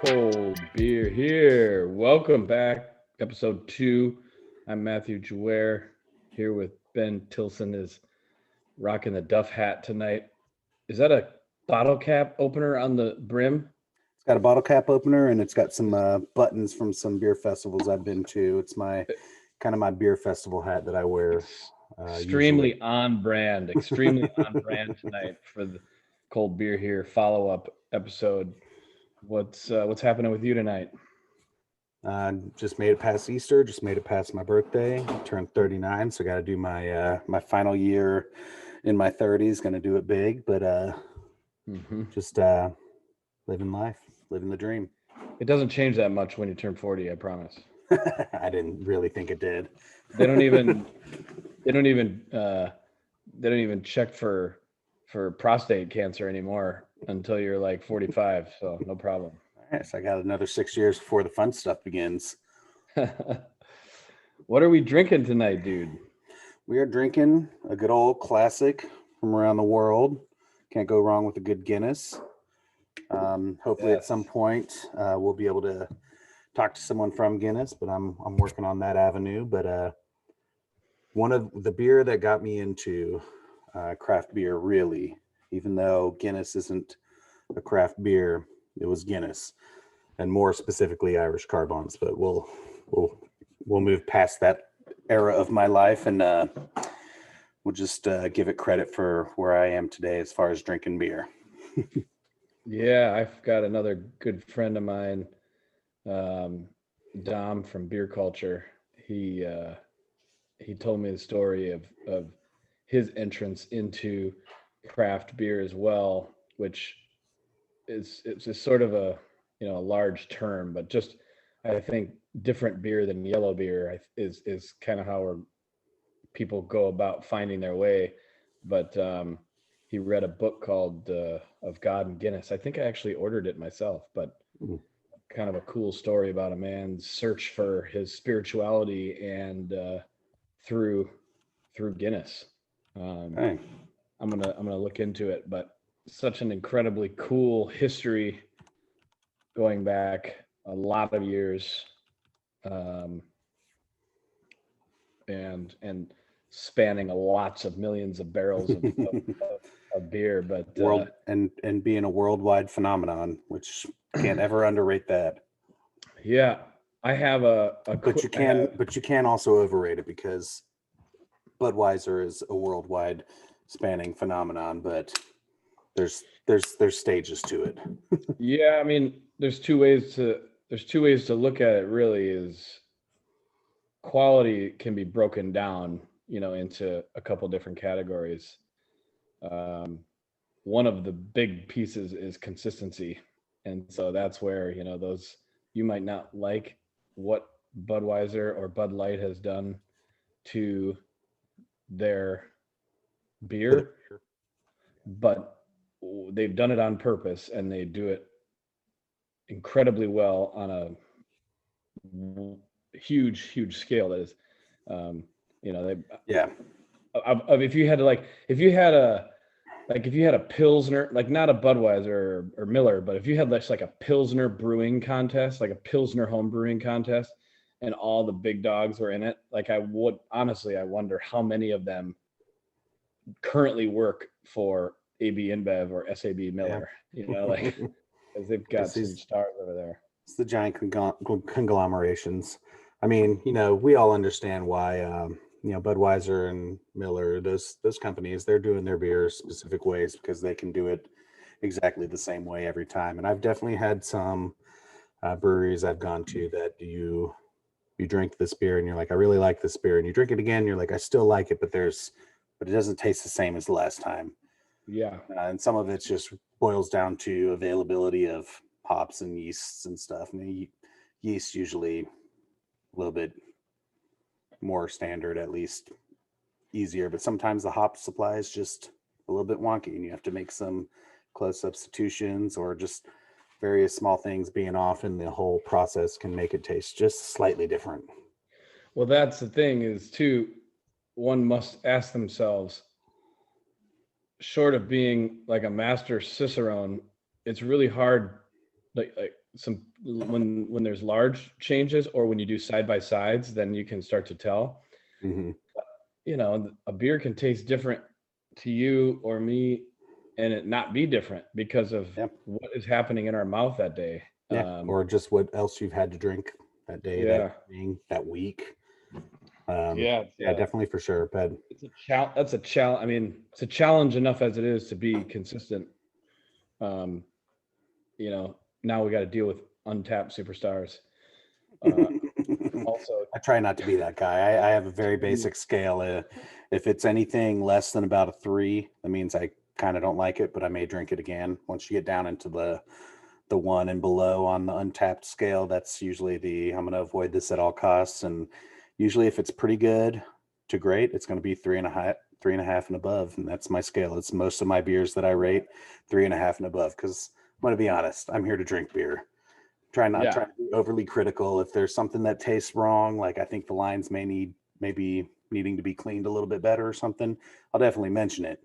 Cold beer here. Welcome back, episode 2. I'm Matthew Jaware here with Ben Tilson is rocking the Duff hat tonight. Is that a bottle cap opener on the brim? It's got a bottle cap opener and it's got some buttons from some beer festivals I've been to. It's my kind of my beer festival hat that I wear. Extremely Usually. on brand, extremely on brand tonight for the Cold Beer here follow-up episode. What's happening with you tonight? Just made it past Easter. Just made it past my birthday. Turned 39, so got to do my my final year in my 30s. Going to do it big, but just living life, living the dream. It doesn't change that much when you turn 40, I promise. I didn't really think it did. They don't even check for prostate cancer anymore until you're like 45. So no problem. All right, so I got another 6 years before the fun stuff begins. What are we drinking tonight, dude? We are drinking a good old classic from around the world. Can't go wrong with a good Guinness. Hopefully Yes. at some point we'll be able to talk to someone from Guinness, but I'm working on that avenue. But one of the beer that got me into craft beer, really, even though Guinness isn't a craft beer, it was Guinness, and more specifically Irish car bombs. But we'll move past that era of my life, and we'll just give it credit for where I am today as far as drinking beer. Yeah, I've got another good friend of mine, Dom from Beer Culture. He told me the story of his entrance into craft beer as well, which it's just sort of a a large term, but just I think different beer than yellow beer is kind of how people go about finding their way. But he read a book called Of God and Guinness. I think I actually ordered it myself, but kind of a cool story about a man's search for his spirituality and through Guinness. Hey. I'm gonna look into it, but such an incredibly cool history going back a lot of years, and spanning lots of millions of barrels of beer. But World and being a worldwide phenomenon, which can't ever underrate that. yeah, I have But you can also overrate it, because Budweiser is a worldwide spanning phenomenon, but there's stages to it. Yeah, I mean, there's two ways to look at it. Really, is quality can be broken down, into a couple different categories. One of the big pieces is consistency, and so that's where those you might not like what Budweiser or Bud Light has done to their beer, but they've done it on purpose, and they do it incredibly well on a huge scale. That is, they Yeah. if you had a Pilsner, like not a Budweiser or Miller, but if you had like a Pilsner brewing contest, like a Pilsner home brewing contest, and all the big dogs were in it, like I wonder how many of them currently work for AB InBev or SAB Miller, like, because they've got some stars over there. It's the giant conglomerations. I mean, we all understand why, Budweiser and Miller, those companies, they're doing their beer specific ways because they can do it exactly the same way every time. And I've definitely had some breweries I've gone to that you drink this beer and you're like, I really like this beer, and you drink it again, and you're like, I still like it, but it doesn't taste the same as the last time. Yeah. And some of it just boils down to availability of hops and yeasts and stuff. I mean, yeast usually a little bit more standard, at least easier, but sometimes the hop supply is just a little bit wonky and you have to make some close substitutions, or just various small things being off, and the whole process can make it taste just slightly different. Well, that's the thing is too, one must ask themselves, short of being like a master cicerone, it's really hard. Like some when there's large changes, or when you do side by sides, then you can start to tell. Mm-hmm. You know, a beer can taste different to you or me, and it not be different because of Yep. what is happening in our mouth that day. Yeah. Or just what else you've had to drink that day, Yeah. that evening, that week. Yeah, Yeah, definitely for sure. But it's a challenge. That's a challenge. I mean, it's a challenge enough as it is to be consistent. Um, you know, now we got to deal with untapped superstars. Also, I try not to be that guy. I have a very basic scale. If it's anything less than about a 3, that means I kind of don't like it, but I may drink it again. Once you get down into the 1 and below on the untapped scale, that's usually I'm going to avoid this at all costs. And usually if it's pretty good to great, it's going to be 3.5 and above. And that's my scale. It's most of my beers that I rate 3.5 and above. Cause I'm going to be honest, I'm here to drink beer. Try to be overly critical. If there's something that tastes wrong, like I think the lines maybe needing to be cleaned a little bit better or something, I'll definitely mention it.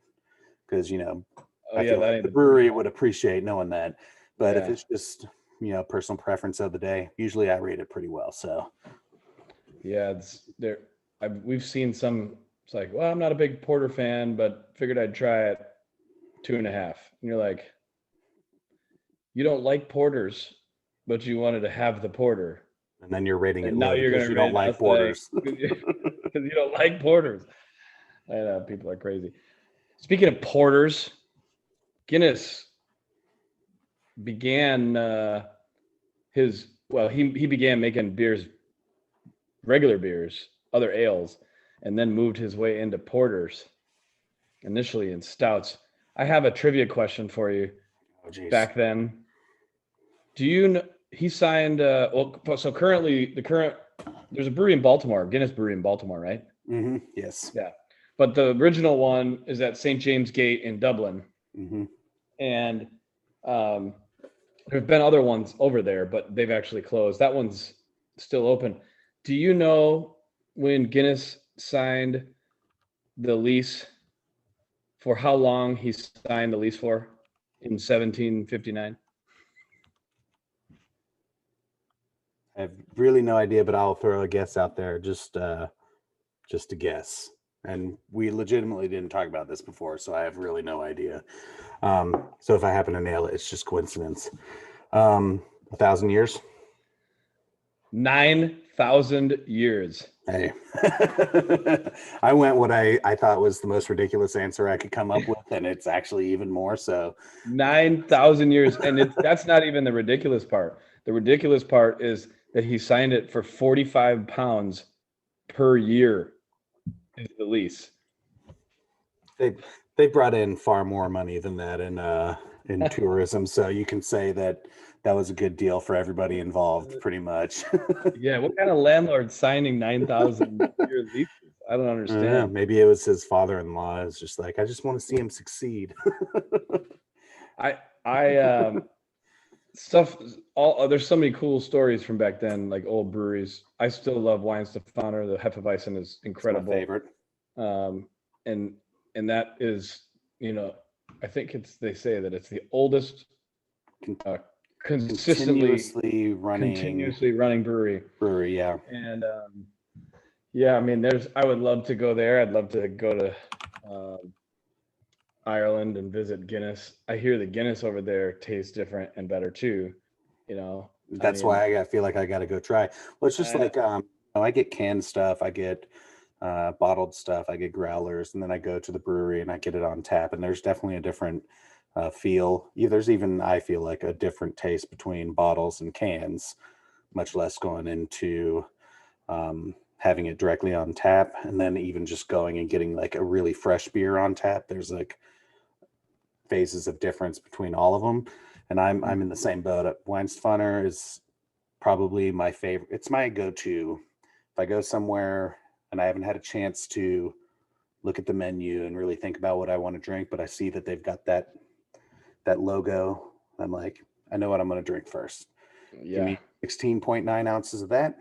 Cause I feel like the brewery would appreciate knowing that. But if it's just, personal preference of the day, usually I rate it pretty well. So yeah, it's there. We've seen some. It's like, well, I'm not a big porter fan, but figured I'd try it 2.5. And you're like, you don't like porters, but you wanted to have the porter. And then you're rating it now low you're because gonna you don't like porters. Because you don't like porters. I know people are crazy. Speaking of porters, Guinness began he began making beers, regular beers, other ales, and then moved his way into porters, initially in stouts. I have a trivia question for you. Oh, geez. Back then, do you know he signed so currently there's a brewery in Baltimore, Guinness Brewery in Baltimore, right? Mm-hmm. Yes. Yeah. But the original one is at St. James Gate in Dublin. Mm-hmm. And there have been other ones over there, but they've actually closed. That one's still open. Do you know when Guinness signed the lease, for how long he signed the lease for in 1759? I have really no idea, but I'll throw a guess out there, just a guess. And we legitimately didn't talk about this before, so I have really no idea. So if I happen to nail it, it's just coincidence. 1,000 years. 9,000 years. Hey, I went what I thought was the most ridiculous answer I could come up with, and it's actually even more so. 9,000 years, and that's not even the ridiculous part. The ridiculous part is that he signed it for 45 pounds per year is the lease. They brought in far more money than that in tourism, so you can say that was a good deal for everybody involved, pretty much. Yeah, what kind of landlord signing 9,000 year leases? I don't understand. Maybe it was his father-in-law. It's just like, I just want to see him succeed. There's so many cool stories from back then, like old breweries. I still love Weihenstephaner. The Hefeweizen is incredible. It's my favorite. And that is, I think they say that it's the oldest continuously running brewery. Yeah. And I mean, I would love to go there. I'd love to go to Ireland and visit Guinness. I hear the Guinness over there tastes different and better too. That's why I feel like I got to go try. Well, it's just like I get canned stuff, I get bottled stuff, I get growlers, and then I go to the brewery and I get it on tap. And there's definitely a different feel. There's even, I feel like, a different taste between bottles and cans, much less going into having it directly on tap, and then even just going and getting like a really fresh beer on tap. There's like phases of difference between all of them, and I'm in the same boat. Weihenstephaner is probably my favorite. It's my go-to if I go somewhere and I haven't had a chance to look at the menu and really think about what I want to drink, but I see that they've got that logo. I'm like, I know what I'm going to drink first. Yeah. Give me 16.9 ounces of that.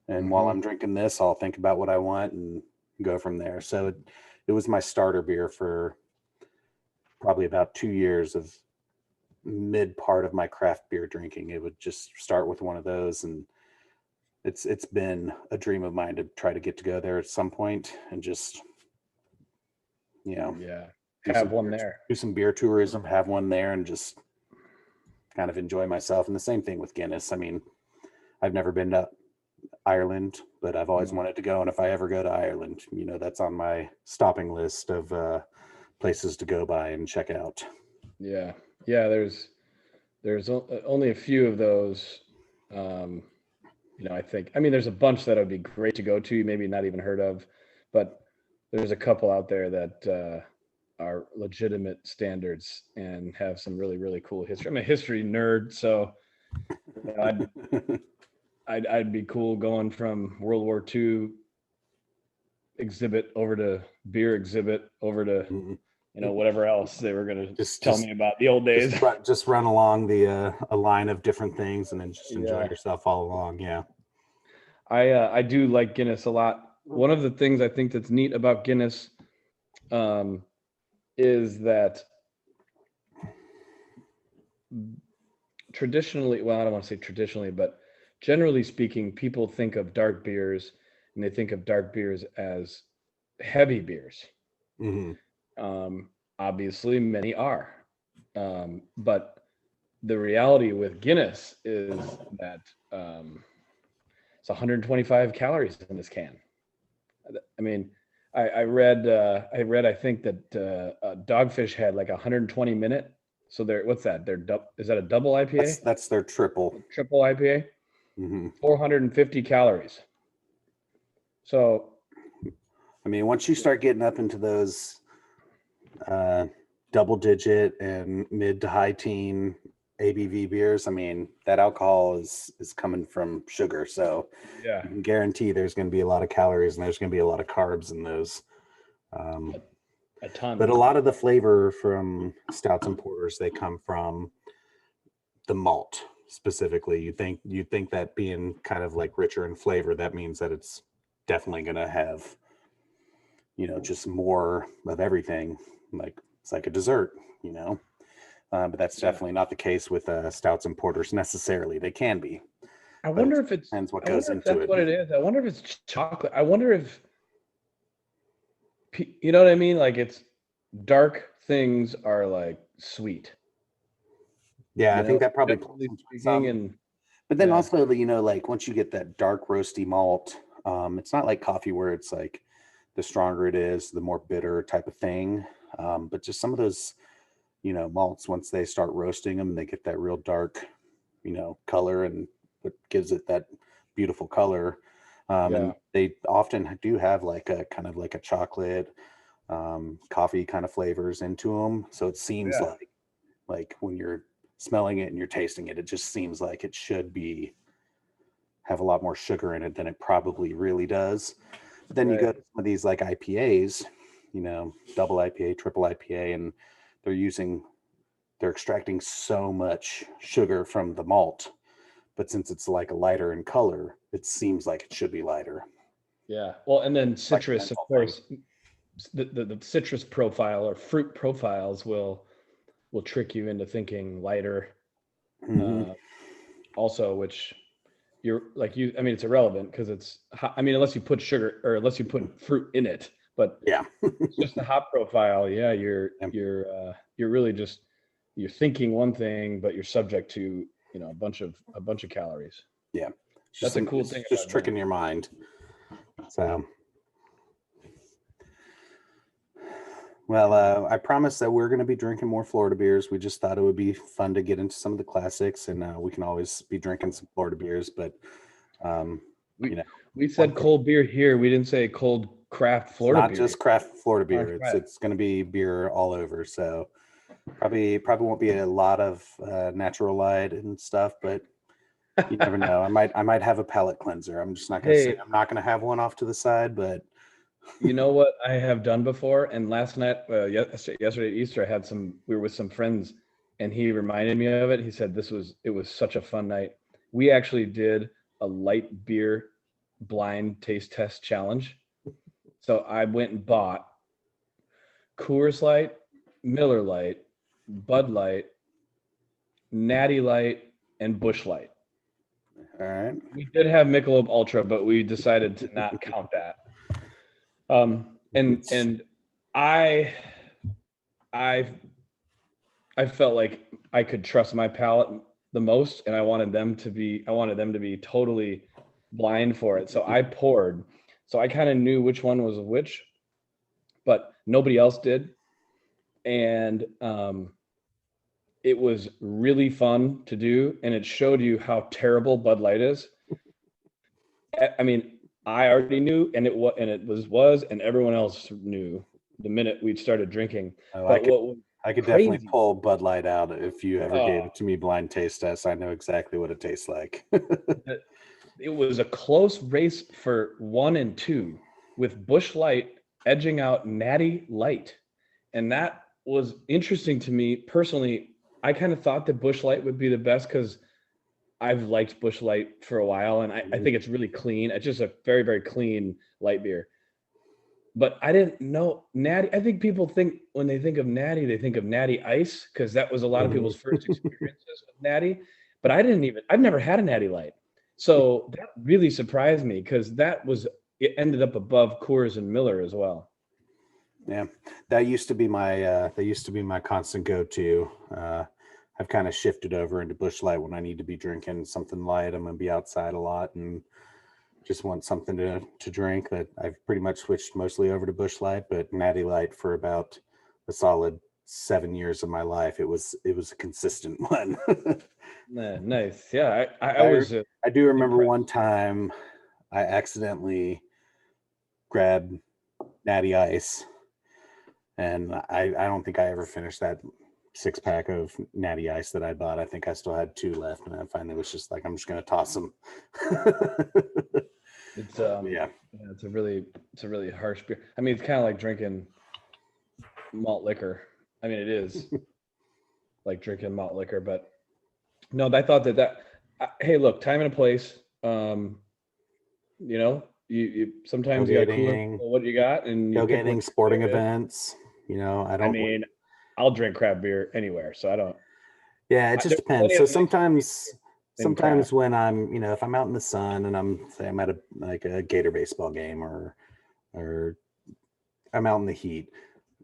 And while I'm drinking this, I'll think about what I want and go from there. So it was my starter beer for probably about 2 years of mid part of my craft beer drinking. It would just start with one of those, and it's been a dream of mine to try to get to go there at some point and just, Yeah. Have one there. do some beer tourism, have one there, and just kind of enjoy myself. And the same thing with Guinness. I mean, I've never been to Ireland, but I've always wanted to go. And if I ever go to Ireland, that's on my stopping list of places to go by and check out. Yeah. Yeah. There's only a few of those. I think, there's a bunch that would be great to go to, maybe not even heard of, but there's a couple out there that are legitimate standards and have some really, really cool history. I'm a history nerd, so I'd be cool going from World War II exhibit over to beer exhibit over to whatever else they were going to tell me about the old days. Just run along a line of different things and then just enjoy yourself all along. Yeah. I do like Guinness a lot. One of the things I think that's neat about Guinness is that traditionally, well, I don't want to say traditionally, but generally speaking, people think of dark beers and they think of dark beers as heavy beers. Obviously, many are. But the reality with Guinness is that it's 125 calories in this can. I read I think that Dogfish had like 120 minute. So what's that? Is that a double IPA? That's their triple IPA. 450 calories. So, once you start getting up into those double digit and mid to high teen ABV beers, that alcohol is coming from sugar. So yeah, you can guarantee there's going to be a lot of calories and there's going to be a lot of carbs in those. A ton. But a lot of the flavor from stouts and porters, they come from the malt specifically. You think that being kind of like richer in flavor, that means that it's definitely going to have, just more of everything. Like it's like a dessert, but that's definitely not the case with stouts and porters necessarily. They can be. I wonder if it depends what goes into that's it. what it is. I wonder if it's chocolate. I wonder if, you know what I mean? Like it's dark things are like sweet. Yeah, I think that probably but then also, like once you get that dark roasty malt, it's not like coffee where it's like the stronger it is, the more bitter type of thing. But just some of those, malts, once they start roasting them, they get that real dark, color, and what gives it that beautiful color. And they often do have like a kind of like a chocolate, coffee kind of flavors into them. So it seems like when you're smelling it and you're tasting it, it just seems like it should have a lot more sugar in it than it probably really does. But then you go to some of these like IPAs, double IPA, triple IPA, and they're extracting so much sugar from the malt. But since it's like a lighter in color, it seems like it should be lighter. Yeah. Well, and then citrus, of course, the citrus profile or fruit profiles will trick you into thinking lighter. Also, which you're like it's irrelevant because it's unless you put sugar or unless you put fruit in it. But it's just the hop profile. Yeah, you're really just you're thinking one thing, but you're subject to a bunch of calories. Yeah, that's a cool thing. It's just tricking your mind. So, well, I promise that we're going to be drinking more Florida beers. We just thought it would be fun to get into some of the classics, and we can always be drinking some Florida beers. But we said cold beer here. We didn't say cold craft Florida beer. Not just craft Florida beer. It's going to be beer all over. So probably won't be a lot of natural light and stuff, but you never know. I might have a palate cleanser. I'm just not going to say I'm not going to have one off to the side, but you know what I have done before? And last night, yesterday at Easter, we were with some friends, and he reminded me of it. He said it was such a fun night. We actually did a light beer blind taste test challenge. So I went and bought Coors Light, Miller Lite, Bud Light, Natty Light, and Busch Light. All right. We did have Michelob Ultra, but we decided to not count that. And I felt like I could trust my palate the most, and I wanted them to be totally blind for it. So I poured. So I kind of knew which one was which, but nobody else did. And it was really fun to do, and it showed you how terrible Bud Light is. I mean, I already knew, and it was, and everyone else knew the minute we started drinking. Oh, But I could crazy, definitely pull Bud Light out if you ever gave it to me blind taste test. I know exactly what it tastes like. it was a close race for 1 and 2, with Busch Light edging out Natty Light, and that was interesting to me personally. I kind of thought that Busch Light would be the best because I've liked Busch Light for a while, and I think it's really clean. It's just a very, very clean light beer. But I didn't know Natty. I think people think when they think of Natty, they think of Natty Ice, because that was a lot of people's first experiences with Natty. But I've never had a Natty Light. So that really surprised me, because it ended up above Coors and Miller as well. Yeah, that used to be my constant go-to. I've kind of shifted over into Busch Light when I need to be drinking something light. I'm gonna be outside a lot and just want something to drink. That I've pretty much switched mostly over to Busch Light, but Natty Light for about a solid 7 years of my life, it was a consistent one. Nice. Yeah, I do remember one time I accidentally grabbed Natty Ice, and I don't think I ever finished that 6-pack of Natty Ice that I bought. I think I still had 2 left, and I finally was just like, I'm just gonna toss them. It's it's a really harsh beer. I mean, it's kind of like drinking malt liquor. I mean, it is like drinking malt liquor, but no, I thought hey, look, time and a place. You sometimes you got to cool what you got, and tailgating, sporting events. I'll drink craft beer anywhere, so I don't. Yeah, it just depends. So sometimes when I'm, if I'm out in the sun and I'm at a Gator baseball game, or I'm out in the heat,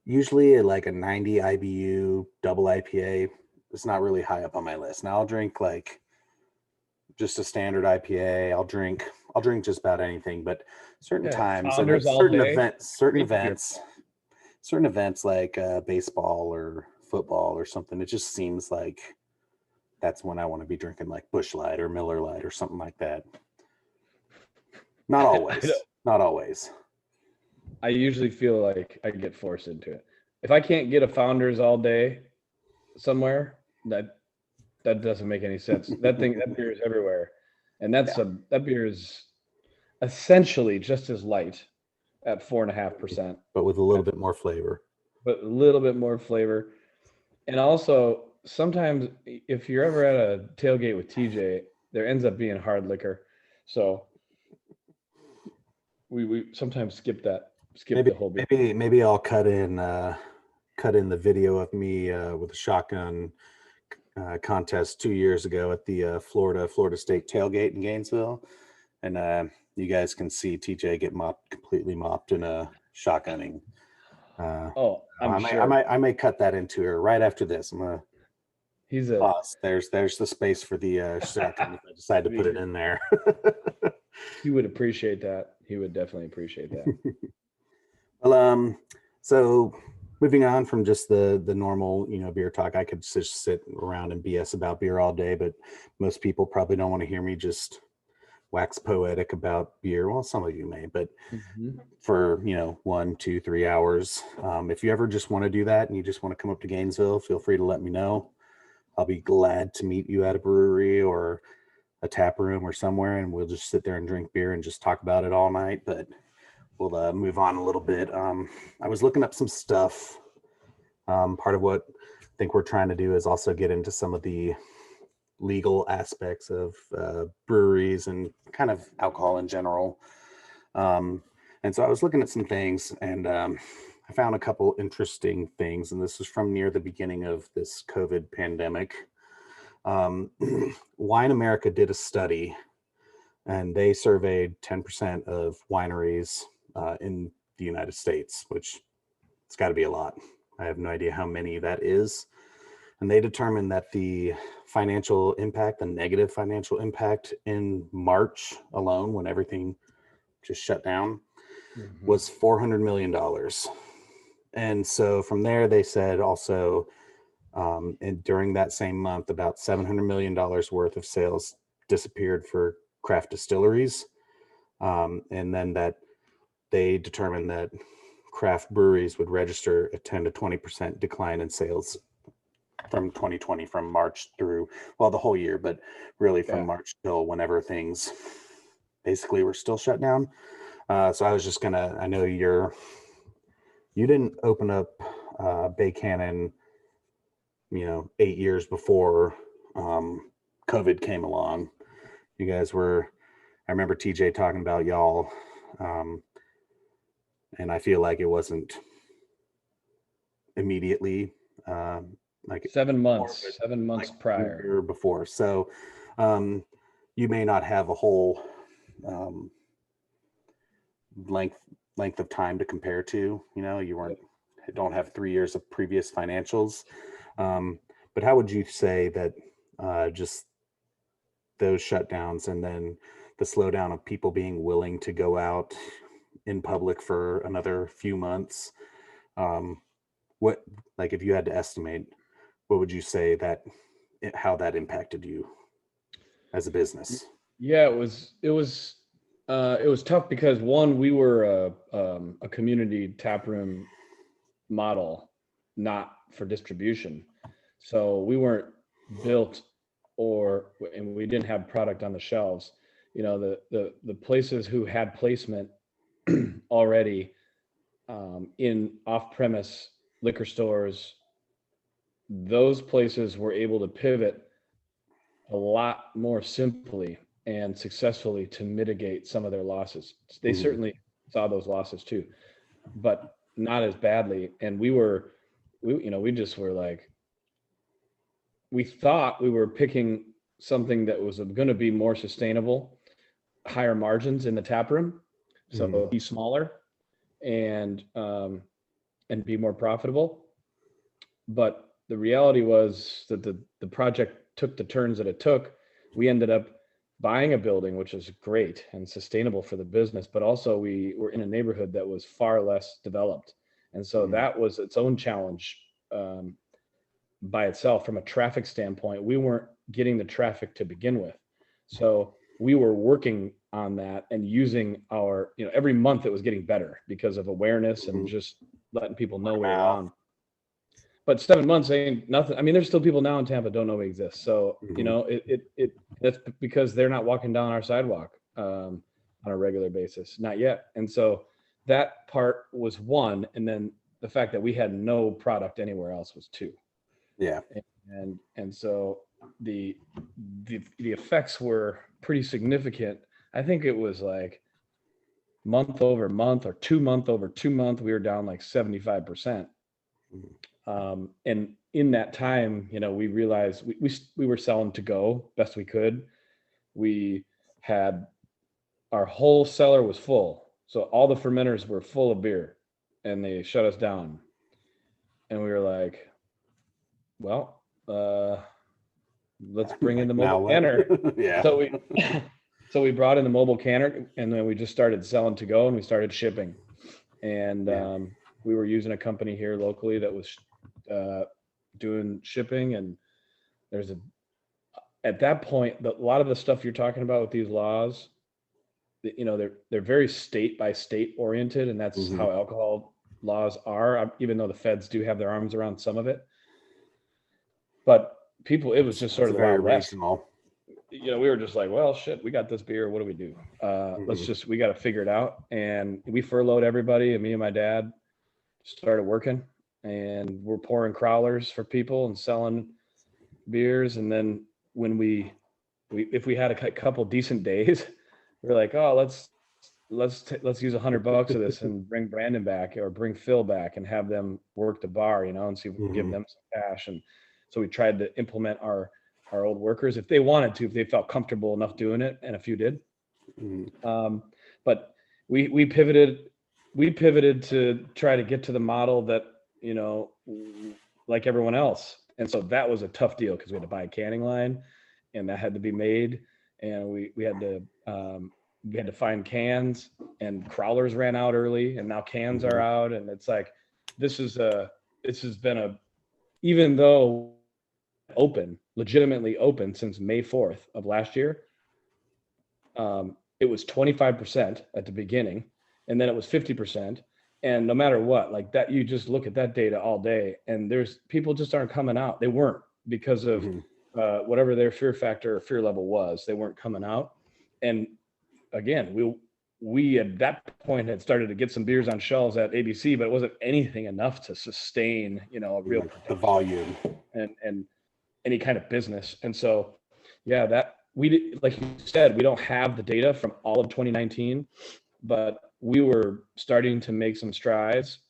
usually like a 90 IBU double IPA is not really high up on my list. Now I'll drink like just a standard IPA. I'll drink just about anything, but certain times and like certain events like baseball or football or something, it just seems like that's when I want to be drinking like Busch Light or Miller Light or something like that. Not always. I usually feel like I get forced into it. If I can't get a Founders all day somewhere, that doesn't make any sense. That beer is everywhere, and that beer is essentially just as light at 4.5%, but with a little bit more flavor. And also, sometimes if you're ever at a tailgate with TJ, there ends up being hard liquor, so we sometimes skip the whole beer. Maybe I'll cut in the video of me with a shotgun contest 2 years ago at the Florida State tailgate in Gainesville, and you guys can see TJ get completely mopped in a shotgunning. I may cut that into her right after this. I'm gonna. He's a boss. There's the space for the shotgun if I decide to put it in there. He would appreciate that. He would definitely appreciate that. Well, so moving on from just the normal, beer talk, I could just sit around and BS about beer all day, but most people probably don't want to hear me just wax poetic about beer. Well, some of you may, but for 1, 2, 3 hours, if you ever just want to do that and you just want to come up to Gainesville, feel free to let me know. I'll be glad to meet you at a brewery or a tap room or somewhere, and we'll just sit there and drink beer and just talk about it all night. But we'll move on a little bit. I was looking up some stuff. Part of what I think we're trying to do is also get into some of the legal aspects of breweries and kind of alcohol in general. And so I was looking at some things, and I found a couple interesting things, and this is from near the beginning of this COVID pandemic. Wine America did a study, and they surveyed 10% of wineries in the United States, which it's got to be a lot. I have no idea how many that is. And they determined that the financial impact, the negative financial impact in March alone, when everything just shut down, was $400 million. And so from there, they said also, and during that same month, about $700 million worth of sales disappeared for craft distilleries. And then that they determined that craft breweries would register a 10 to 20% decline in sales from 2020, from March through, well, the whole year, but really from March till whenever things basically were still shut down. So I was just I know you didn't open up Bay Cannon, 8 years before COVID came along. You guys were, I remember TJ talking about y'all, and I feel like it wasn't immediately, like 7 months, 7 months like prior before. So you may not have a whole length of time to compare to. You don't have 3 years of previous financials. But how would you say that just those shutdowns and then the slowdown of people being willing to go out in public for another few months, what, like, if you had to estimate, what would you say how that impacted you as a business? Yeah, it was tough because, one, we were a community tap room model, not for distribution. So we weren't built and we didn't have product on the shelves. The places who had placement already in off-premise liquor stores, those places were able to pivot a lot more simply and successfully to mitigate some of their losses. They certainly saw those losses too, but not as badly. And we just were like, we thought we were picking something that was going to be more sustainable, higher margins in the tap room, so be smaller and be more profitable. But the reality was that the project took the turns that it took. We ended up buying a building, which is great and sustainable for the business, but also we were in a neighborhood that was far less developed. And so that was its own challenge by itself. From a traffic standpoint, we weren't getting the traffic to begin with. So we were working on that and using our, every month it was getting better because of awareness and just letting people know we're around. But 7 months ain't nothing. I mean, there's still people now in Tampa don't know we exist. So, that's because they're not walking down our sidewalk on a regular basis, not yet. And so that part was one. And then the fact that we had no product anywhere else was two. Yeah. And so the effects were pretty significant. I think it was like month over month or 2 month over 2 month, we were down like 75%. And in that time, we realized we were selling to go best we could. We had, our whole cellar was full. So all the fermenters were full of beer and they shut us down. And we were like, well, let's bring in the mobile canner. Yeah. So we brought in the mobile canner and then we just started selling to go and we started shipping. And we were using a company here locally that was doing shipping. And at that point, a lot of the stuff you're talking about with these laws, they're very state by state oriented, and that's how alcohol laws are, even though the feds do have their arms around some of it. But people, it was just sort of the Wild West. We were just like, well, shit, we got this beer. What do we do? We got to figure it out. And we furloughed everybody, and me and my dad started working, and we're pouring crowlers for people and selling beers. And then when if we had a couple decent days, we're like, oh, let's use $100 of this and bring Brandon back or bring Phil back and have them work the bar, and see if we can give them some cash. And so we tried to implement our our old workers if they wanted to, if they felt comfortable enough doing it, and a few did. But we pivoted to try to get to the model that, you know, like everyone else. And so that was a tough deal because we had to buy a canning line, and that had to be made, and we had to find cans, and crawlers ran out early, and now cans are out, and it's like this has been a, even though legitimately open since May 4th of last year. It was 25% at the beginning, and then it was 50%. And no matter what, like that, you just look at that data all day, and there's people just aren't coming out. They weren't, because of whatever their fear factor or fear level was. They weren't coming out. And again, we at that point had started to get some beers on shelves at ABC, but it wasn't anything enough to sustain, you know, a real the volume and any kind of business. And so, yeah, that like you said, we don't have the data from all of 2019, but we were starting to make some strides.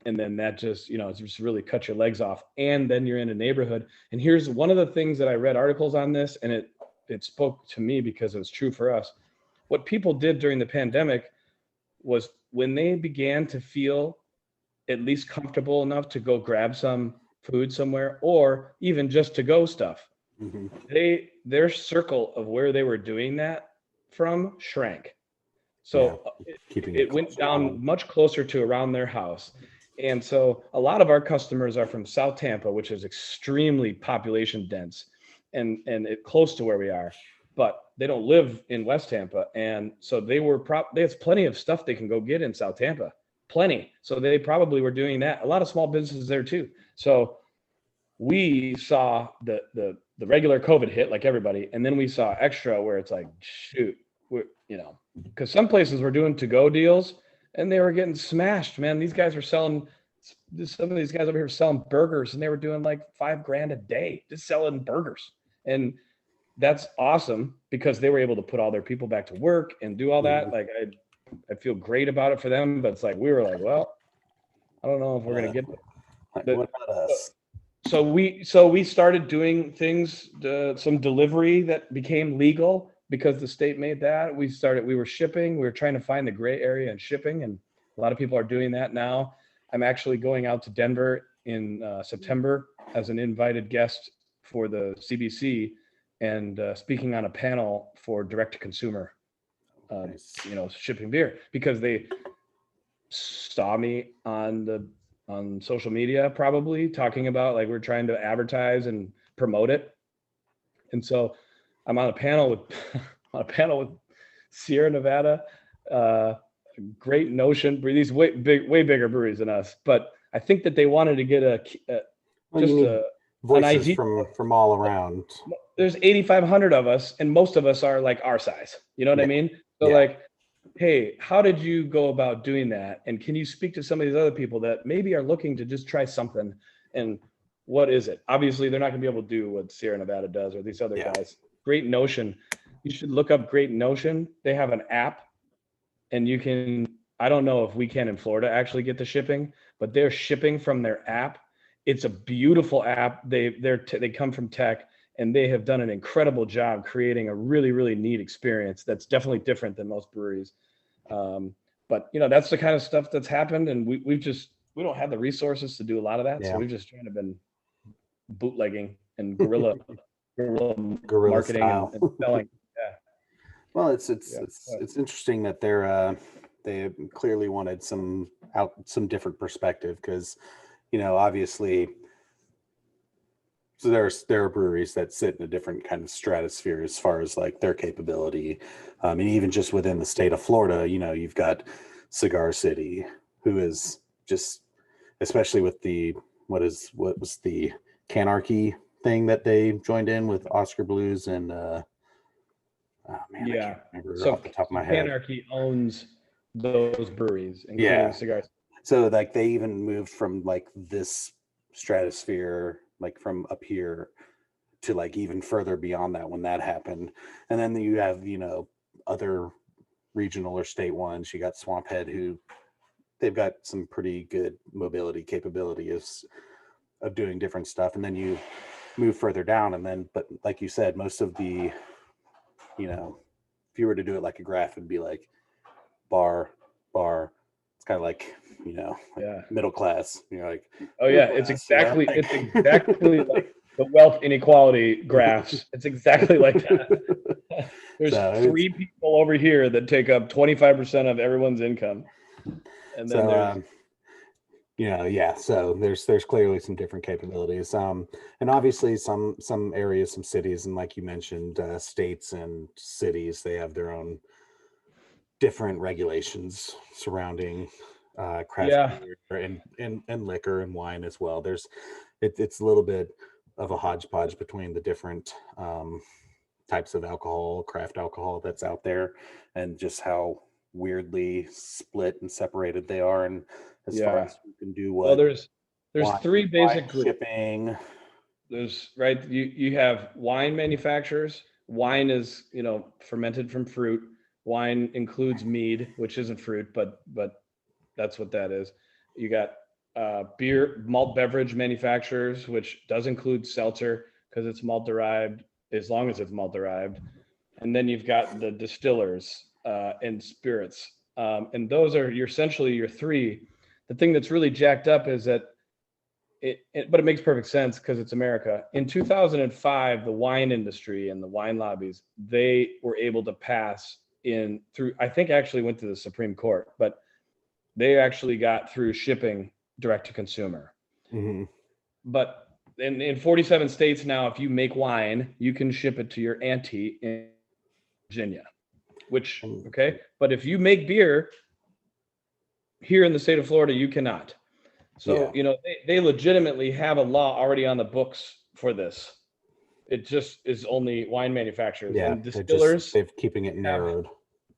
And then that just, you know, it's just really cut your legs off. And then you're in a neighborhood. And here's one of the things that I read articles on this, and it spoke to me because it was true for us. What people did during the pandemic was, when they began to feel at least comfortable enough to go grab some food somewhere, or even just to go stuff, their circle of where they were doing that from shrank. So it went down much closer to around their house. And so a lot of our customers are from South Tampa, which is extremely population dense and it close to where we are, but they don't live in West Tampa. And so there's plenty of stuff they can go get in South Tampa, plenty. So they probably were doing that. A lot of small businesses there too. So we saw the regular COVID hit like everybody. And then we saw extra, where it's like, shoot, you know, because some places were doing to-go deals and they were getting smashed, man. These guys are selling, some of these guys over here selling burgers, and they were doing like $5,000 a day just selling burgers. And that's awesome because they were able to put all their people back to work and do all that. Like I feel great about it for them, but it's like, we were like, well, I don't know if we're going to get what about us? So we started doing things, some delivery that became legal because the state made that. We were shipping. We were trying to find the gray area in shipping, and a lot of people are doing that now. I'm actually going out to Denver in September as an invited guest for the CBC, and speaking on a panel for direct to consumer, you know, shipping beer, because they saw me on social media, probably talking about, like, we're trying to advertise and promote it. And so I'm on a panel with Sierra Nevada, Great Notion, these way bigger breweries than us. But I think that they wanted to get voices an idea from all around. There's 8,500 of us, and most of us are like our size. You know what I mean? So like, hey, how did you go about doing that? And can you speak to some of these other people that maybe are looking to just try something? And what is it? Obviously, they're not going to be able to do what Sierra Nevada does or these other guys. Great Notion. You should look up Great Notion. They have an app, and you can, I don't know if we can in Florida actually get the shipping, but they're shipping from their app. It's a beautiful app. They come from tech, and they have done an incredible job creating a really, really neat experience that's definitely different than most breweries. But you know, that's the kind of stuff that's happened, and we don't have the resources to do a lot of that. So we've just kind of been bootlegging and guerrilla marketing and selling. Yeah. Well, it's interesting that they clearly wanted some different perspective, because, you know, obviously, so there are breweries that sit in a different kind of stratosphere as far as like their capability. And even just within the state of Florida, you know, you've got Cigar City, who is just, especially with what was the Canarchy thing that they joined in with Oscar Blues and I can't remember off the top of my head. Canarchy owns those breweries, including Cigars. So like they even moved from like this stratosphere, like from up here, to like even further beyond that when that happened. And then you have, you know, other regional or state ones. You got Swamphead, who they've got some pretty good mobility capabilities of doing different stuff. And then you move further down. And then, but like you said, most of the, if you were to do it like a graph, it'd be like bar, bar. It's kind of like, Yeah. middle class. You're like, Oh middle yeah, class, it's exactly like the wealth inequality graphs. It's exactly like that. There's So 3 people over here that take up 25% of everyone's income. And then there's so there's clearly some different capabilities. And obviously some areas, some cities, and like you mentioned, states and cities, they have their own different regulations surrounding craft beer and liquor and wine as well. It's a little bit of a hodgepodge between the different types of alcohol, craft alcohol that's out there, and just how weirdly split and separated they are. And as far as who can do what, well, there's wine, 3 basic groups. shipping. There's you have wine manufacturers. Wine is, fermented from fruit. Wine includes mead, which isn't fruit, but that's what that is. You got beer, malt beverage manufacturers, which does include seltzer because it's malt derived, as long as it's malt derived. And then you've got the distillers and spirits. And those are essentially your 3. The thing that's really jacked up is that but it makes perfect sense because it's America. In 2005, the wine industry and the wine lobbies, they were able to pass through, I think actually went to the Supreme Court, but they actually got through shipping direct to consumer. Mm-hmm. But in 47 states now, if you make wine, you can ship it to your auntie in Virginia, okay. But if you make beer here in the state of Florida, you cannot. So, they legitimately have a law already on the books for this. It just is only wine manufacturers and distillers. They're keeping it narrowed.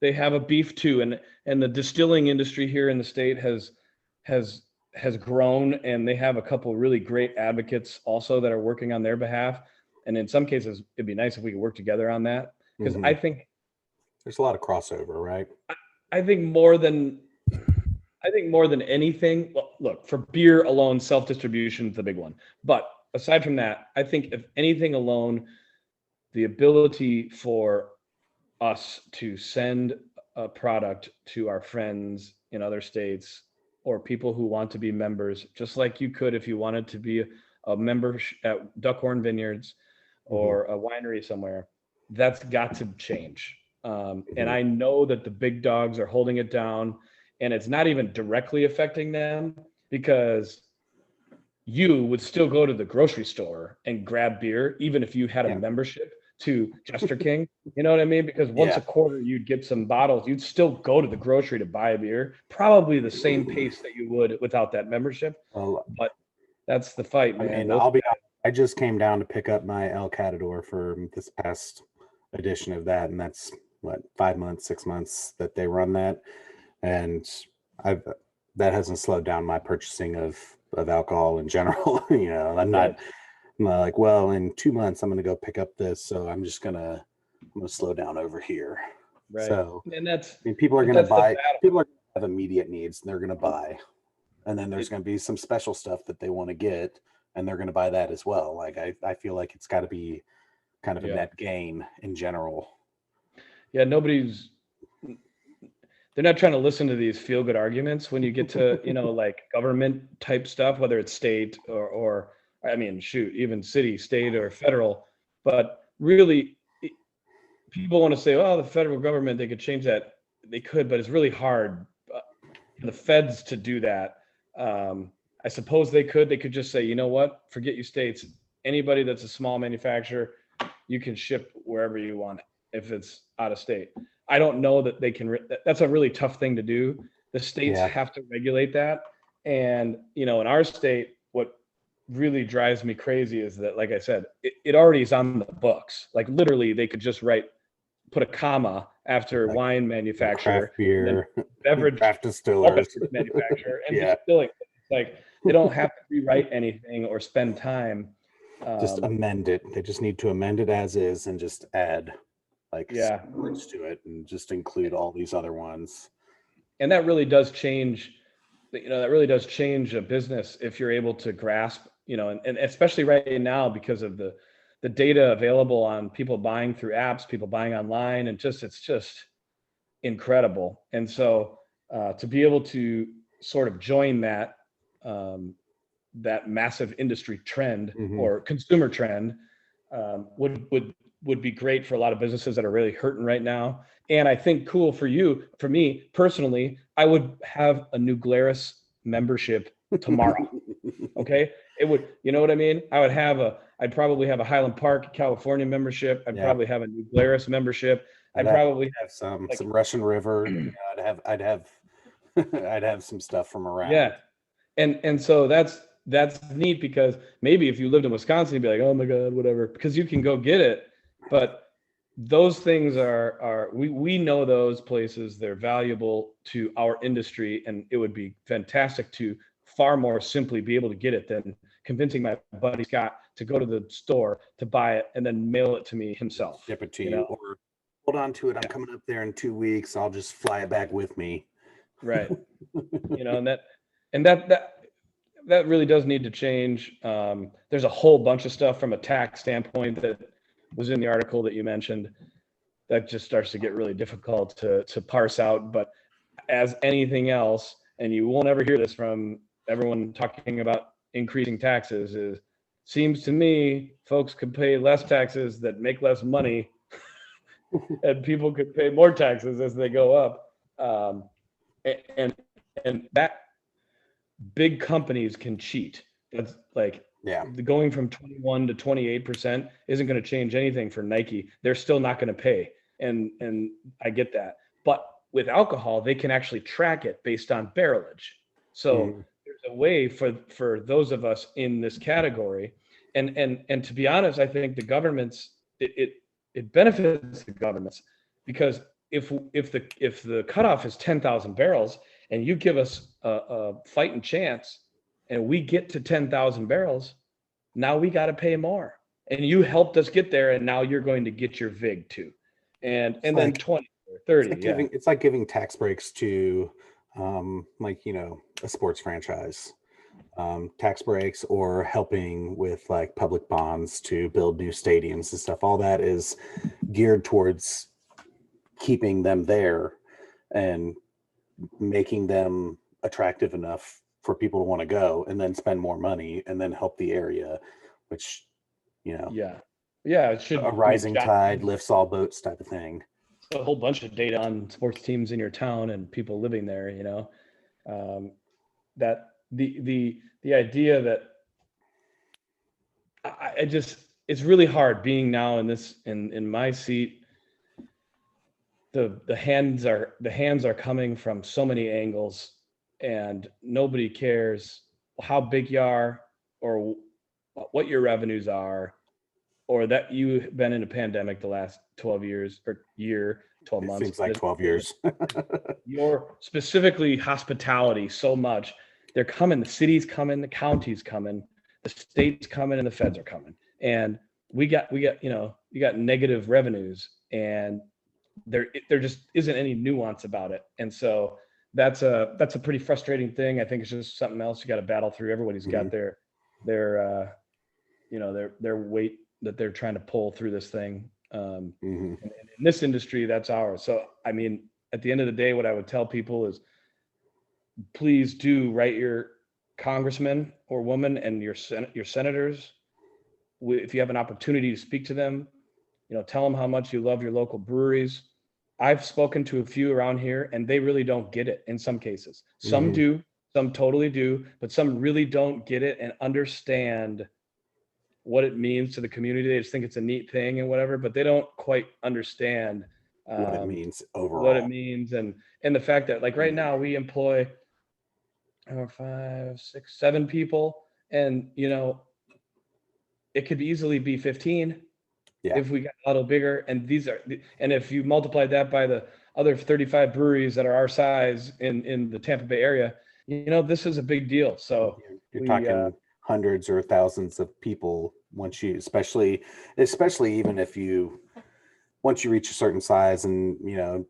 They have a beef too. And the distilling industry here in the state has grown, and they have a couple really great advocates also that are working on their behalf. And in some cases, it'd be nice if we could work together on that. Because I think there's a lot of crossover, right? I think more than anything, well, look, for beer alone, self-distribution is the big one. But aside from that, I think if anything alone, the ability for us to send a product to our friends in other states or people who want to be members, just like you could if you wanted to be a member at Duckhorn Vineyards or a winery somewhere, that's got to change. And I know that the big dogs are holding it down. And it's not even directly affecting them because you would still go to the grocery store and grab beer, even if you had a membership to Jester King. You know what I mean? Because once a quarter, you'd get some bottles. You'd still go to the grocery to buy a beer, probably the same pace that you would without that membership. But that's the fight, man. I just came down to pick up my El Catador for this past edition of that. And that's 5 months, 6 months that they run that. And that hasn't slowed down my purchasing of alcohol in general. I'm not like, well, in 2 months I'm going to go pick up this, so I'm going to slow down over here. Right. So, and people are going to buy. People are going to have immediate needs, and they're going to buy. And then there's going to be some special stuff that they want to get, and they're going to buy that as well. Like I feel like it's got to be kind of a net gain in general. Yeah, they're not trying to listen to these feel-good arguments when you get to, like government type stuff, whether it's state or even city, state, or federal. But really, people want to say, oh, the federal government, they could change that. They could, but it's really hard for the feds to do that. I suppose they could. They could just say, you know what? Forget you states. Anybody that's a small manufacturer, you can ship wherever you want if it's out of state. I don't know that they can. That's a really tough thing to do. The states have to regulate that. And, in our state, what really drives me crazy is that, like I said, it already is on the books. Like literally they could just put a comma after wine manufacturer, craft beer, beverage, craft distillers, manufacturer, and distilling. Like they don't have to rewrite anything or spend time. Just amend it. They just need to amend it as is and just add words to it and just include all these other ones. And that really does change. That really does change a business if you're able to grasp and especially right now because of the data available on people buying through apps, people buying online, and it's just incredible. And so to be able to sort of join that massive industry trend or consumer trend would be great for a lot of businesses that are really hurting right now. And I think cool for me personally, I would have a New Glarus membership tomorrow. Okay. It would, you know what I mean? I'd probably have a Highland Park, California membership. I'd probably have a New Glarus membership. I'd probably have some Russian River. I'd have I'd have some stuff from around. Yeah. And so that's neat, because maybe if you lived in Wisconsin, you'd be like, oh my God, whatever, because you can go get it. But those things we know those places, they're valuable to our industry, and it would be fantastic to far more simply be able to get it than convincing my buddy Scott to go to the store to buy it and then mail it to me himself. Ship it to you, or hold on to it. I'm coming up there in 2 weeks. I'll just fly it back with me. Right. And that really does need to change. There's a whole bunch of stuff from a tax standpoint that was in the article that you mentioned that just starts to get really difficult to parse out. But as anything else, and you won't ever hear this from everyone talking about increasing taxes, seems to me folks could pay less taxes that make less money and people could pay more taxes as they go up. And that big companies can cheat. That's like, going from 21 to 28% isn't going to change anything for Nike. They're still not going to pay. And I get that. But with alcohol, they can actually track it based on barrelage. So there's a way for those of us in this category. And to be honest, I think the governments, it benefits the governments, because if the cutoff is 10,000 barrels and you give us a fighting chance and we get to 10,000 barrels, now we got to pay more. And you helped us get there, and now you're going to get your VIG too. And then 20 or 30. It's like giving tax breaks to a sports franchise. Tax breaks, or helping with like public bonds to build new stadiums and stuff. All that is geared towards keeping them there and making them attractive enough for people to want to go and then spend more money and then help the area, which, it should. A rising tide lifts all boats type of thing. A whole bunch of data on sports teams in your town and people living there, that the idea that it's really hard being now in my seat. The hands are coming from so many angles, and nobody cares how big you are or what your revenues are, or that you've been in a pandemic the last 12 years or 12 months. It seems like 12 years. You're specifically hospitality so much. They're coming, the city's coming, the county's coming, the state's coming, and the feds are coming. And we got you got negative revenues, and there just isn't any nuance about it. And so that's a pretty frustrating thing. I think it's just something else you got to battle through. Everybody's got their weight that they're trying to pull through this thing. And in this industry, that's ours. So, I mean, at the end of the day, what I would tell people is, please do write your congressman or woman and your senators. If you have an opportunity to speak to them, tell them how much you love your local breweries. I've spoken to a few around here, and they really don't get it in some cases. Some do, some totally do, but some really don't get it and understand what it means to the community. They just think it's a neat thing and whatever, but they don't quite understand what it means overall. What it means, and the fact that, like, right now we employ 5, 6, 7 people, and it could easily be 15 if we got a little bigger. And if you multiply that by the other 35 breweries that are our size in the Tampa Bay area, this is a big deal. So you're talking hundreds or thousands of people once you, especially even if once you reach a certain size and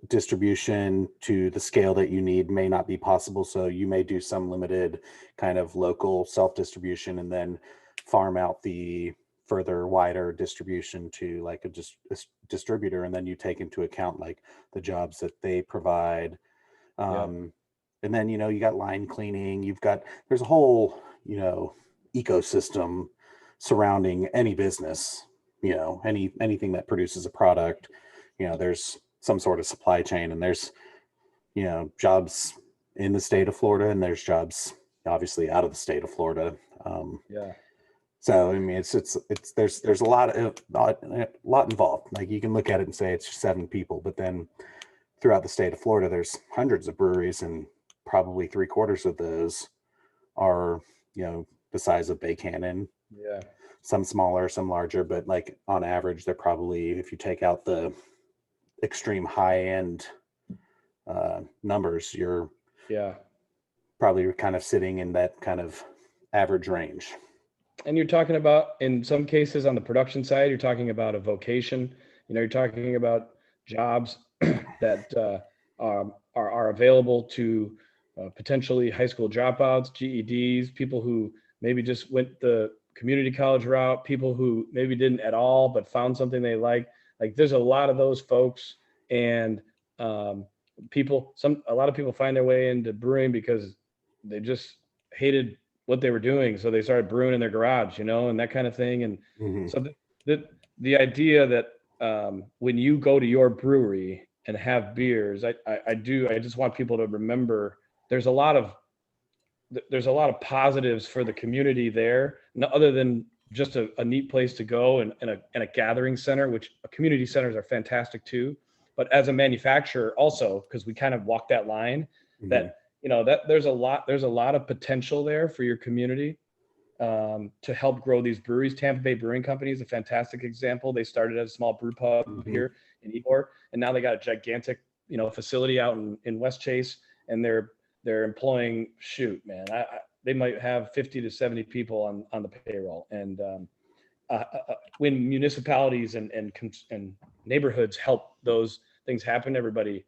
distribution to the scale that you need may not be possible. So you may do some limited kind of local self-distribution and then farm out the further wider distribution to like a distributor. And then you take into account like the jobs that they provide. And then, you got line cleaning, there's a whole, ecosystem surrounding any business, anything that produces a product, there's some sort of supply chain, and there's, jobs in the state of Florida, and there's jobs obviously out of the state of Florida. So, I mean, there's a lot involved. Like you can look at it and say it's 7 people, but then throughout the state of Florida, there's hundreds of breweries, and probably 3/4 of those are, the size of Bay Cannon. Some smaller, some larger, but like on average, they're probably, if you take out the extreme high end numbers, you're probably kind of sitting in that kind of average range. And you're talking about, in some cases on the production side, you're talking about a vocation. You're talking about jobs that are available to potentially high school dropouts, GEDs, people who maybe just went the community college route, people who maybe didn't at all but found something they like. Like there's a lot of those folks, and a lot of people find their way into brewing because they just hated what they were doing, so they started brewing in their garage, and that kind of thing. And so the idea that when you go to your brewery and have beers, I just want people to remember there's a lot of positives for the community there, other than just a neat place to go and a gathering center, which community centers are fantastic too. But as a manufacturer also, because we kind of walk that line, that that there's a lot of potential there for your community to help grow these breweries. Tampa Bay Brewing Company is a fantastic example. They started as a small brew pub here in Ybor, and now they got a gigantic facility out in West Chase, and they're employing, they might have 50 to 70 people on the payroll. And when municipalities and neighborhoods help those things happen, everybody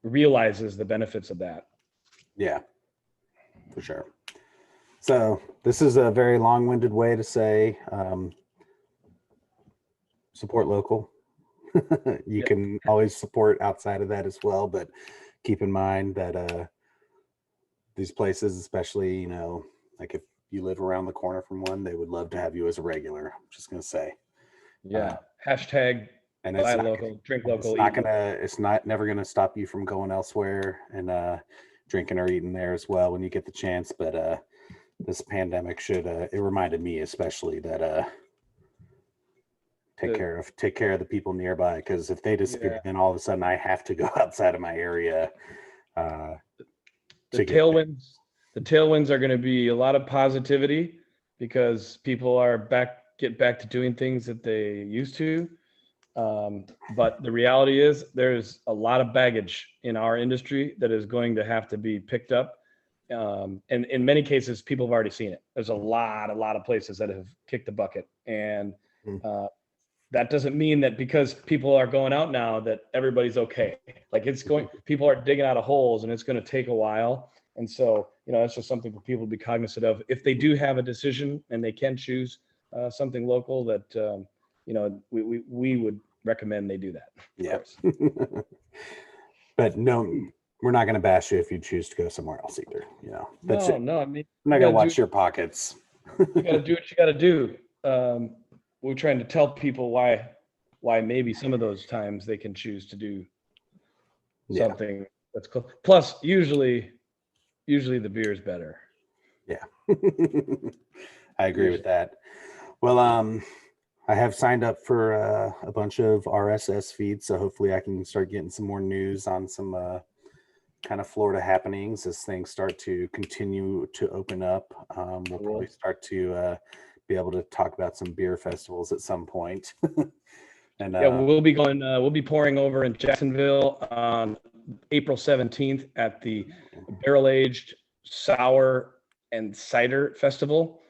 realizes the benefits of that. Yeah, for sure. So this is a very long-winded way to say support local. You can always support outside of that as well, but keep in mind that these places, especially, like if you live around the corner from one, they would love to have you as a regular. I'm just going to say. Hashtag and buy local, drink local. It's never going to stop you from going elsewhere and drinking or eating there as well when you get the chance. But this pandemic it reminded me especially that take care of the people nearby, because if they disappear, then all of a sudden I have to go outside of my area. The tailwinds are going to be a lot of positivity because people are get back to doing things that they used to. But the reality is there's a lot of baggage in our industry that is going to have to be picked up. And in many cases, people have already seen it. There's a lot of places that have kicked the bucket. And that doesn't mean that because people are going out now that everybody's okay. Like people are digging out of holes, and it's going to take a while. And so, that's just something for people to be cognizant of. If they do have a decision and they can choose something local, that, we would recommend they do that. Yeah. But no, we're not going to bash you if you choose to go somewhere else either. That's it. No, I mean, I'm not going to watch your pockets. You got to do what you got to do. We're trying to tell people why maybe some of those times they can choose to do something that's cool. Plus, usually the beer is better. Yeah. I agree with that. Well, I have signed up for a bunch of RSS feeds, so hopefully I can start getting some more news on some kind of Florida happenings as things start to continue to open up. We'll probably start to be able to talk about some beer festivals at some point. And we'll be pouring over in Jacksonville on April 17th at the Barrel Aged Sour and Cider Festival.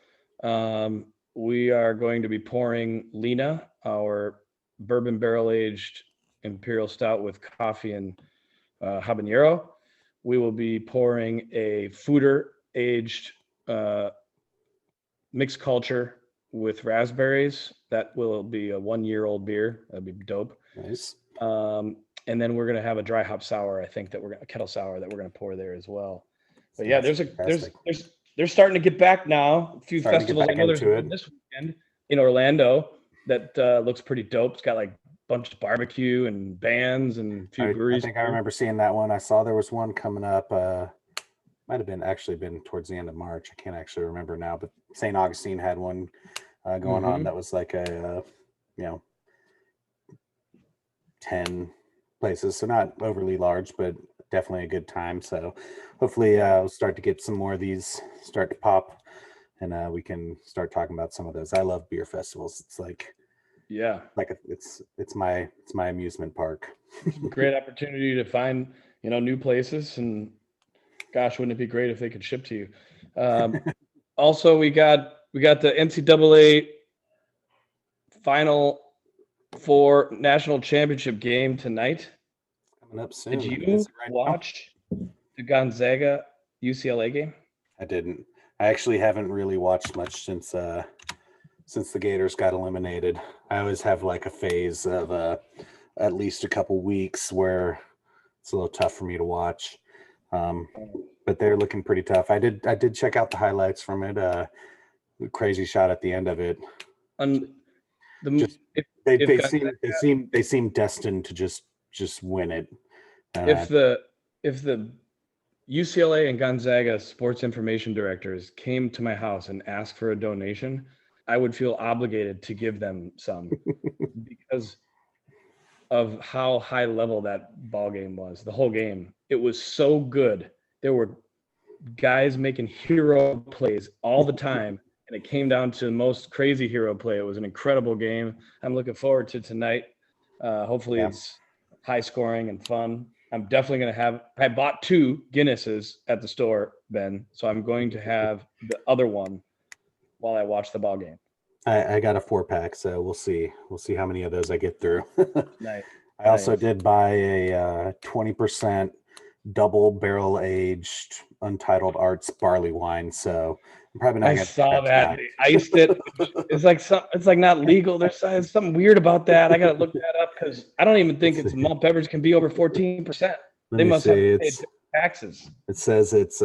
We are going to be pouring Lena, our bourbon barrel aged imperial stout with coffee and habanero. We will be pouring a foeder aged mixed culture with raspberries. That will be a 1-year-old beer. That'd be dope. Nice. And then we're gonna have a dry hop sour. I think that a kettle sour that we're gonna pour there as well. But yeah, Sounds there's fantastic. they're starting to get back now. A few Starting to get festivals. I back know there's into one it. this weekend in Orlando that looks pretty dope. It's got like a bunch of barbecue and bands and a few I breweries. think I remember seeing that one. I saw there was one coming up. Might have been towards the end of March. I can't actually remember now, but St. Augustine had one going on that was like a 10 places, so not overly large, but definitely a good time. So hopefully we'll start to get some more of these start to pop, and we can start talking about some of those. I love beer festivals. It's like it's my amusement park. Great opportunity to find new places, and gosh, wouldn't it be great if they could ship to you? Also, we got the NCAA Final Four national championship game tonight. Coming up soon. Did you watch the Gonzaga UCLA game? I didn't. I actually haven't really watched much since the Gators got eliminated. I always have like a phase of at least a couple weeks where it's a little tough for me to watch. But they're looking pretty tough. I did check out the highlights from it. Crazy shot at the end of it. They seem destined to just win it. If the UCLA and Gonzaga sports information directors came to my house and asked for a donation, I would feel obligated to give them some because of how high level that ball game was. The whole game, it was so good. There were guys making hero plays all the time, and it came down to the most crazy hero play. It was an incredible game. I'm looking forward to tonight. Hopefully it's high scoring and fun. I'm definitely going to have – I bought 2 Guinnesses at the store, Ben, so I'm going to have the other one while I watch the ball game. I got a 4-pack, so we'll see. We'll see how many of those I get through. Nice. I also did buy a 20% double barrel aged Untitled Arts barley wine, so I'm probably not. I saw that. They iced it. It's like not legal. There's something weird about that. I got to look that up because I don't even think it's malt beverage can be over 14%. They must have paid taxes. It says it's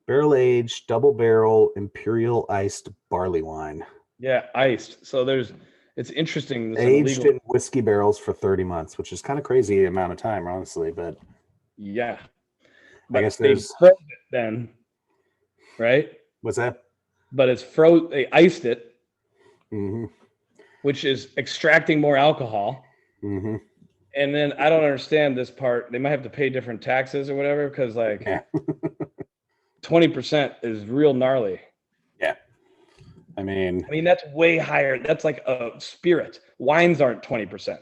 barrel aged double barrel imperial iced barley wine. Yeah, iced. So it's interesting. Aged in whiskey barrels for 30 months, which is kind of crazy amount of time, honestly. But yeah, I guess they froze it then, right? What's that? But it's froze. They iced it, which is extracting more alcohol. Mm-hmm. And then I don't understand this part. They might have to pay different taxes or whatever because 20% is real gnarly. Yeah. I mean that's way higher. That's like a spirit. Wines aren't 20%.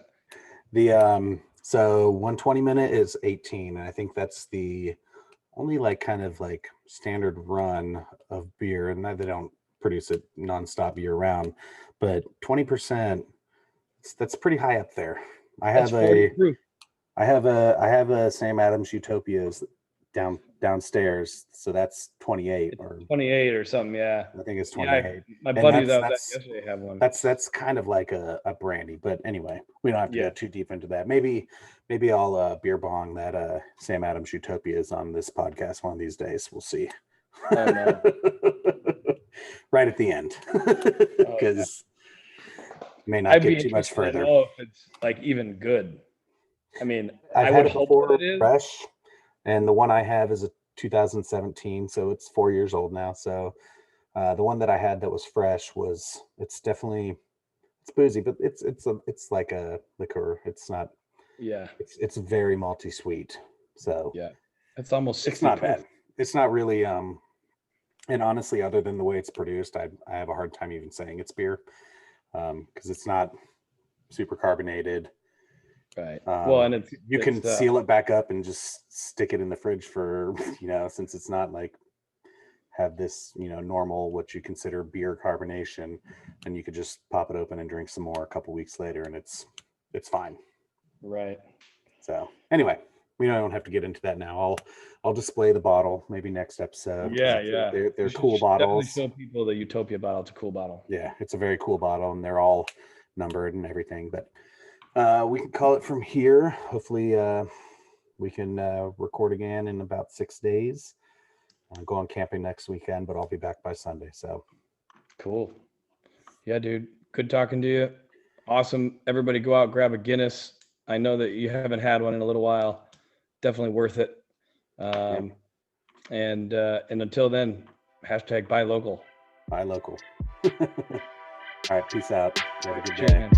The so 120 minute is 18, and I think that's the only kind of standard run of beer, and they don't produce it nonstop year round, but 20%, that's pretty high up there. I have a Sam Adams Utopias downstairs, so that's 28 or 28 or something. Yeah, I think it's 28. Yeah, my buddy that was yesterday have one. That's kind of like a brandy, but anyway, we don't have to go too deep into that. Maybe I'll beer bong that Sam Adams Utopias on this podcast one of these days. We'll see. Oh, no. Right at the end, because may not get too much further. I don't know if it's even good. I mean, I would hope it is fresh. And the one I have is a 2017, so it's 4 years old now. So the one that I had that was fresh it's boozy, but it's like a liqueur. It's not. Yeah. It's very malty sweet. So yeah, it's almost 60. It's not bad. It's not really. And honestly, other than the way it's produced, I have a hard time even saying it's beer, because it's not super carbonated. Right. Well, and you can seal it back up and just stick it in the fridge for, since it's not have this, normal, what you consider beer carbonation, and you could just pop it open and drink some more a couple weeks later, and it's fine. Right. So anyway, we don't have to get into that now. I'll display the bottle maybe next episode. Yeah. They're cool bottles. Definitely show people the Utopia bottle. It's a cool bottle. Yeah, it's a very cool bottle, and they're all numbered and everything. But we can call it from here. Hopefully we can record again in about 6 days. I'm going camping next weekend, but I'll be back by Sunday. So cool. Yeah, dude. Good talking to you. Awesome. Everybody go out, grab a Guinness. I know that you haven't had one in a little while. Definitely worth it. And until then, #buy local. Buy local. All right. Peace out. Have a good Cheers, day. man.